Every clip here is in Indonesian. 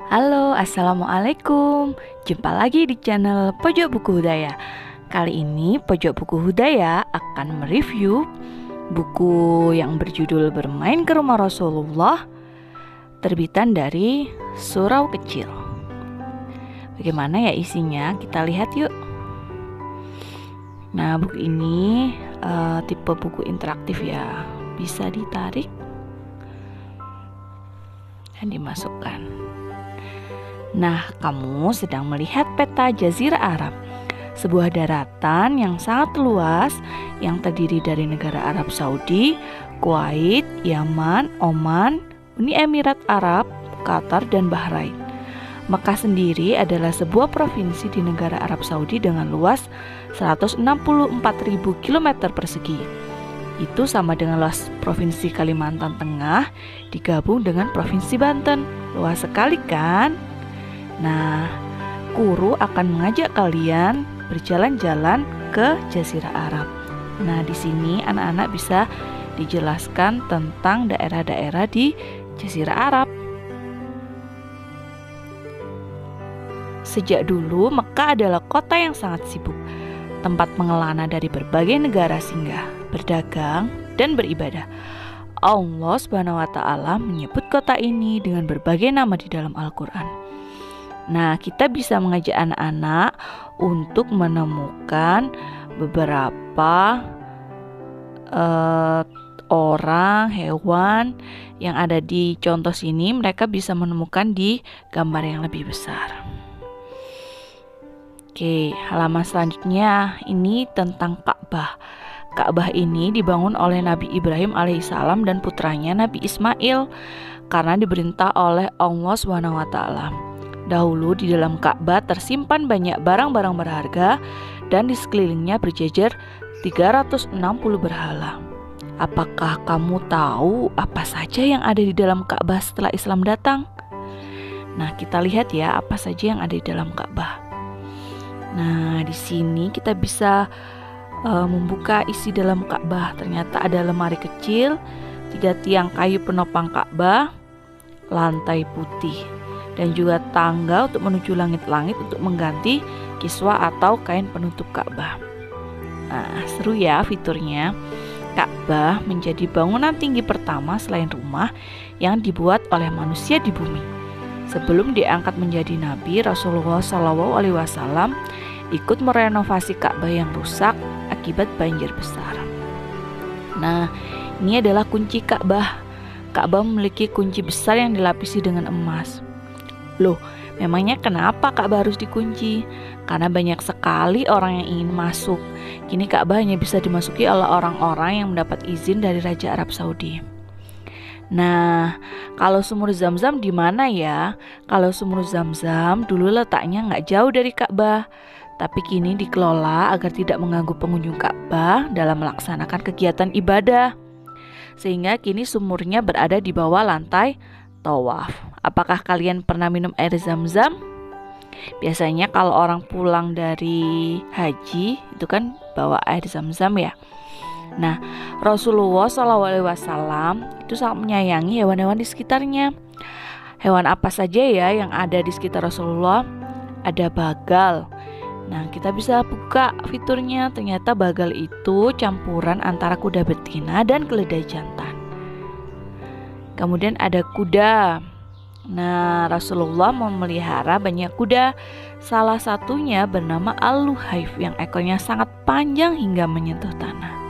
Halo, Assalamualaikum. Jumpa lagi di channel Pojok Buku Hudaya. Kali ini Pojok Buku Hudaya akan mereview buku yang berjudul Bermain ke Rumah Rasulullah, terbitan dari Surau Kecil. Bagaimana ya isinya? Kita lihat yuk. Nah, buku ini tipe buku interaktif ya. Bisa ditarik dan dimasukkan. Nah, kamu sedang melihat peta Jazirah Arab, sebuah daratan yang sangat luas yang terdiri dari negara Arab Saudi, Kuwait, Yaman, Oman, Uni Emirat Arab, Qatar, dan Bahrain. Mekah sendiri adalah sebuah provinsi di negara Arab Saudi dengan luas 164.000 km persegi. Itu sama dengan luas provinsi Kalimantan Tengah digabung dengan provinsi Banten. Luas sekali kan? Nah, guru akan mengajak kalian berjalan-jalan ke Jazirah Arab. Nah, di sini anak-anak bisa dijelaskan tentang daerah-daerah di Jazirah Arab. Sejak dulu, Mekah adalah kota yang sangat sibuk, tempat pengelana dari berbagai negara singgah, berdagang, dan beribadah. Allah Subhanahu wa Ta'ala menyebut kota ini dengan berbagai nama di dalam Al-Quran. Nah, kita bisa mengajak anak-anak untuk menemukan beberapa orang, hewan yang ada di contoh sini. Mereka bisa menemukan di gambar yang lebih besar. Oke, halaman selanjutnya ini tentang Ka'bah. Ka'bah ini dibangun oleh Nabi Ibrahim alaihissalam dan putranya Nabi Ismail karena diperintah oleh Allah SWT. Dahulu di dalam Ka'bah tersimpan banyak barang-barang berharga dan di sekelilingnya berjejer 360 berhala. Apakah kamu tahu apa saja yang ada di dalam Ka'bah setelah Islam datang? Nah, kita lihat ya apa saja yang ada di dalam Ka'bah. Nah, di sini kita bisa membuka isi dalam Ka'bah. Ternyata ada lemari kecil, 3 tiang kayu penopang Ka'bah, lantai putih, dan juga tangga untuk menuju langit-langit untuk mengganti kiswa atau kain penutup Ka'bah. Nah, seru ya fiturnya. Ka'bah menjadi bangunan tinggi pertama selain rumah yang dibuat oleh manusia di bumi. Sebelum diangkat menjadi nabi, Rasulullah SAW ikut merenovasi Ka'bah yang rusak akibat banjir besar. Nah, ini adalah kunci Ka'bah. Ka'bah memiliki kunci besar yang dilapisi dengan emas. Loh, memangnya kenapa Ka'bah harus dikunci? Karena banyak sekali orang yang ingin masuk. Kini Ka'bah hanya bisa dimasuki oleh orang-orang yang mendapat izin dari Raja Arab Saudi. Nah, kalau sumur Zam-Zam di mana ya? Kalau sumur Zam-Zam dulu letaknya nggak jauh dari Ka'bah, tapi kini dikelola agar tidak mengganggu pengunjung Ka'bah dalam melaksanakan kegiatan ibadah. Sehingga kini sumurnya berada di bawah lantai tawaf. Apakah kalian pernah minum air Zam-Zam? Biasanya kalau orang pulang dari haji itu kan bawa air Zam-Zam ya. Nah, Rasulullah SAW itu sangat menyayangi hewan-hewan di sekitarnya. Hewan apa saja ya yang ada di sekitar Rasulullah? Ada bagal. Nah, kita bisa buka fiturnya. Ternyata bagal itu campuran antara kuda betina dan keledai jantan. Kemudian ada kuda. Nah, Rasulullah memelihara banyak kuda. Salah satunya bernama Al-Luhaif yang ekornya sangat panjang hingga menyentuh tanah.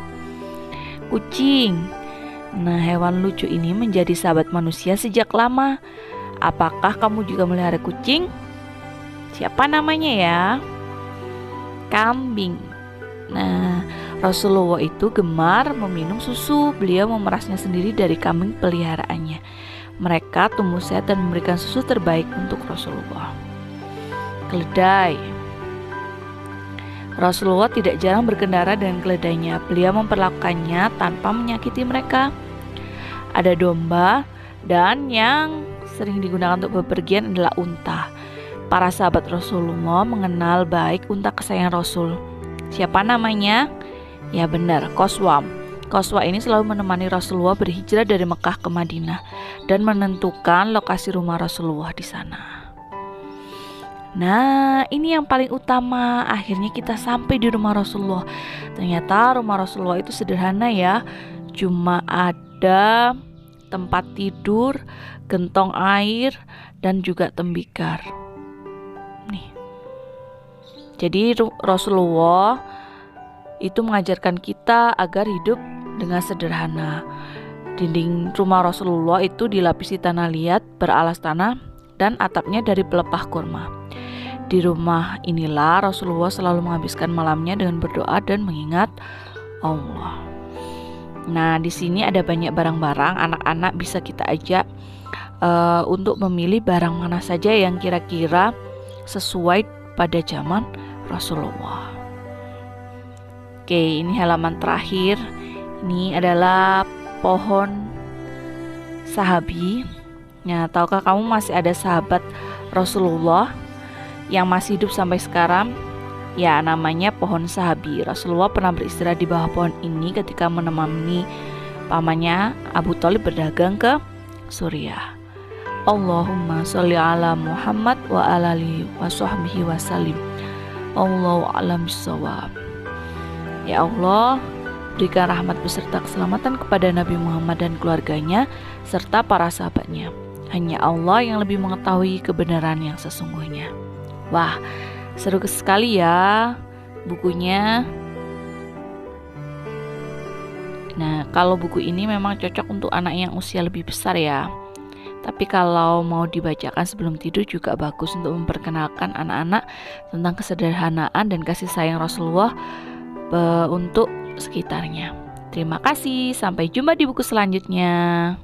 Kucing. Nah, hewan lucu ini menjadi sahabat manusia sejak lama. Apakah kamu juga melihara kucing? Siapa namanya ya? Kambing. Nah, Rasulullah itu gemar meminum susu. Beliau memerasnya sendiri dari kambing peliharaannya. Mereka tumbuh sehat dan memberikan susu terbaik untuk Rasulullah. Keledai. Rasulullah tidak jarang berkendara dengan keledainya. Beliau memperlakukannya tanpa menyakiti mereka. Ada domba, dan yang sering digunakan untuk bepergian adalah unta. Para sahabat Rasulullah mengenal baik unta kesayangan Rasul. Siapa namanya? Ya benar, Qaswam. Qaswa ini selalu menemani Rasulullah berhijrah dari Mekah ke Madinah dan menentukan lokasi rumah Rasulullah di sana. Nah, ini yang paling utama. Akhirnya kita sampai di rumah Rasulullah. Ternyata rumah Rasulullah itu sederhana ya. Cuma ada tempat tidur, gentong air, dan juga tembikar. Nih. Jadi Rasulullah itu mengajarkan kita agar hidup dengan sederhana. Dinding rumah Rasulullah itu dilapisi tanah liat beralas tanah dan atapnya dari pelepah kurma. Di rumah inilah Rasulullah selalu menghabiskan malamnya dengan berdoa dan mengingat Allah. Nah, di sini ada banyak barang-barang. Anak-anak bisa kita ajak untuk memilih barang mana saja yang kira-kira sesuai pada zaman Rasulullah. Oke, ini halaman terakhir. Ini adalah pohon sahabi. Nah, tahukah kamu masih ada sahabat Rasulullah yang masih hidup sampai sekarang? Ya, namanya pohon sahabi. Rasulullah pernah beristirahat di bawah pohon ini ketika menemani pamannya Abu Thalib berdagang ke Suriah. Allahumma sholli ala Muhammad wa ala alihi wa sahbihi wa salim. Allahu a'lam bishawab. Ya Allah, berikan rahmat beserta keselamatan kepada Nabi Muhammad dan keluarganya serta para sahabatnya. Hanya Allah yang lebih mengetahui kebenaran yang sesungguhnya. Wah, seru sekali ya bukunya. Nah, kalau buku ini memang cocok untuk anak yang usia lebih besar ya. Tapi kalau mau dibacakan sebelum tidur juga bagus untuk memperkenalkan anak-anak tentang kesederhanaan dan kasih sayang Rasulullah untuk sekitarnya. Terima kasih, sampai jumpa di buku selanjutnya.